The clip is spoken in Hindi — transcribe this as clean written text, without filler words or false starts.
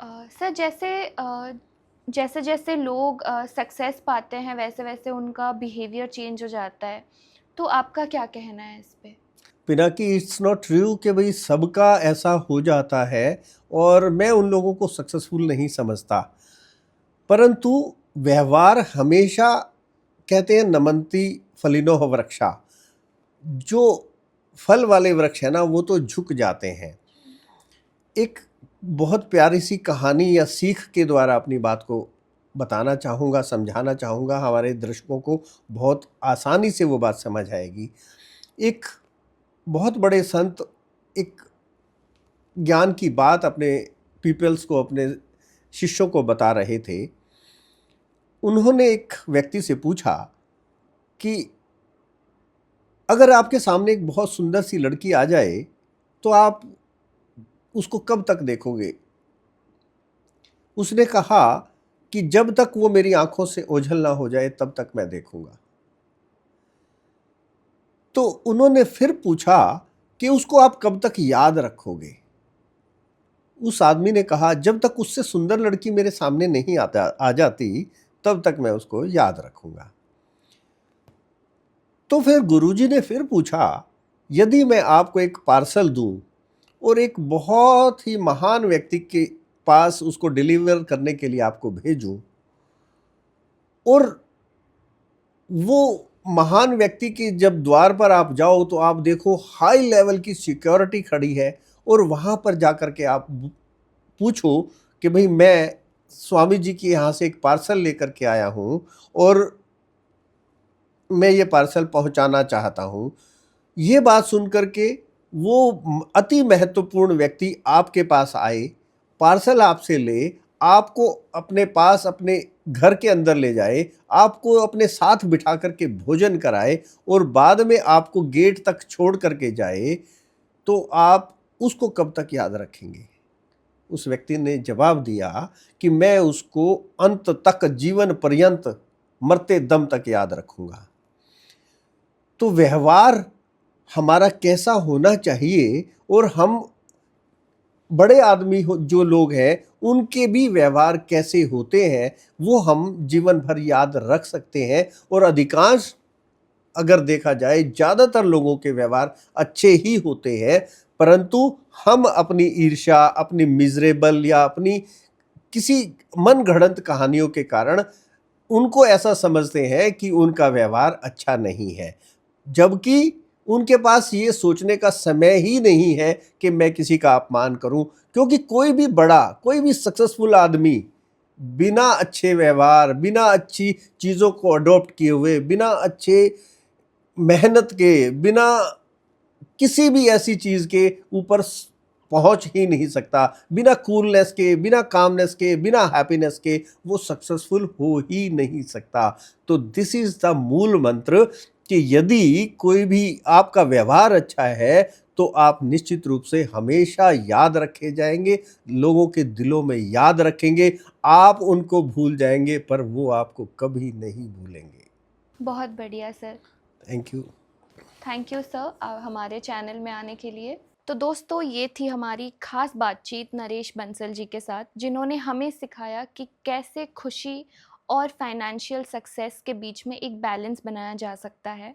सर जैसे जैसे लोग सक्सेस पाते हैं वैसे वैसे उनका बिहेवियर चेंज हो जाता है, तो आपका क्या कहना है इस पे? पिनाकी, इट्स नॉट ट्रू कि भाई सबका ऐसा हो जाता है। और मैं उन लोगों को सक्सेसफुल नहीं समझता, परंतु व्यवहार हमेशा, कहते हैं नमंती फलिनोह वृक्षा, जो फल वाले वृक्ष है ना वो तो झुक जाते हैं। एक बहुत प्यारी सी कहानी या सीख के द्वारा अपनी बात को बताना चाहूँगा, समझाना चाहूँगा, हमारे दर्शकों को बहुत आसानी से वो बात समझ आएगी। एक बहुत बड़े संत एक ज्ञान की बात अपने पीपल्स को, अपने शिष्यों को बता रहे थे। उन्होंने एक व्यक्ति से पूछा कि अगर आपके सामने एक बहुत सुंदर सी लड़की आ जाए तो आप उसको कब तक देखोगे? उसने कहा कि जब तक वो मेरी आंखों से ओझल ना हो जाए तब तक मैं देखूंगा। तो उन्होंने फिर पूछा कि उसको आप कब तक याद रखोगे? उस आदमी ने कहा, जब तक उससे सुंदर लड़की मेरे सामने नहीं आ जाती तब तक मैं उसको याद रखूंगा। तो फिर गुरुजी ने फिर पूछा, यदि मैं आपको एक पार्सल दूं और एक बहुत ही महान व्यक्ति के पास उसको डिलीवर करने के लिए आपको भेजूं, और वो महान व्यक्ति के जब द्वार पर आप जाओ तो आप देखो हाई लेवल की सिक्योरिटी खड़ी है, और वहां पर जाकर के आप पूछो कि भाई मैं स्वामी जी के यहाँ से एक पार्सल लेकर के आया हूँ और मैं ये पार्सल पहुँचाना चाहता हूँ। ये बात सुन कर के वो अति महत्वपूर्ण व्यक्ति आपके पास आए, पार्सल आपसे ले, आपको अपने पास अपने घर के अंदर ले जाए, आपको अपने साथ बिठा करके भोजन कराए और बाद में आपको गेट तक छोड़ करके जाए, तो आप उसको कब तक याद रखेंगे? उस व्यक्ति ने जवाब दिया कि मैं उसको अंत तक, जीवन पर्यंत, मरते दम तक याद रखूंगा। तो व्यवहार हमारा कैसा होना चाहिए, और हम बड़े आदमी जो लोग हैं उनके भी व्यवहार कैसे होते हैं, वो हम जीवन भर याद रख सकते हैं। और अधिकांश, अगर देखा जाए, ज़्यादातर लोगों के व्यवहार अच्छे ही होते हैं, परंतु हम अपनी ईर्ष्या, अपनी मिजरेबल या अपनी किसी मन घड़ंत कहानियों के कारण उनको ऐसा समझते हैं कि उनका व्यवहार अच्छा नहीं है, जबकि उनके पास ये सोचने का समय ही नहीं है कि मैं किसी का अपमान करूं। क्योंकि कोई भी बड़ा, कोई भी सक्सेसफुल आदमी बिना अच्छे व्यवहार, बिना अच्छी चीज़ों को अडॉप्ट किए हुए, बिना अच्छे मेहनत के, बिना किसी भी ऐसी चीज़ के ऊपर पहुंच ही नहीं सकता। बिना कूलनेस के, बिना कामनेस के, बिना हैप्पीनेस के वो सक्सेसफुल हो ही नहीं सकता। तो दिस इज द मूल मंत्र कि यदि कोई भी आपका व्यवहार अच्छा है तो आप निश्चित रूप से हमेशा याद रखे जाएंगे, लोगों के दिलों में याद रखेंगे। आप उनको भूल जाएंगे पर वो आपको कभी नहीं भूलेंगे। बहुत बढ़िया sir. Thank you. Thank you sir हमारे चैनल में आने के लिए। तो दोस्तों, ये थी हमारी खास बातचीत नरेश बंसल जी के साथ, जिन्होंने हमें सिखाया कि कैसे खुशी और फाइनेंशियल सक्सेस के बीच में एक बैलेंस बनाया जा सकता है।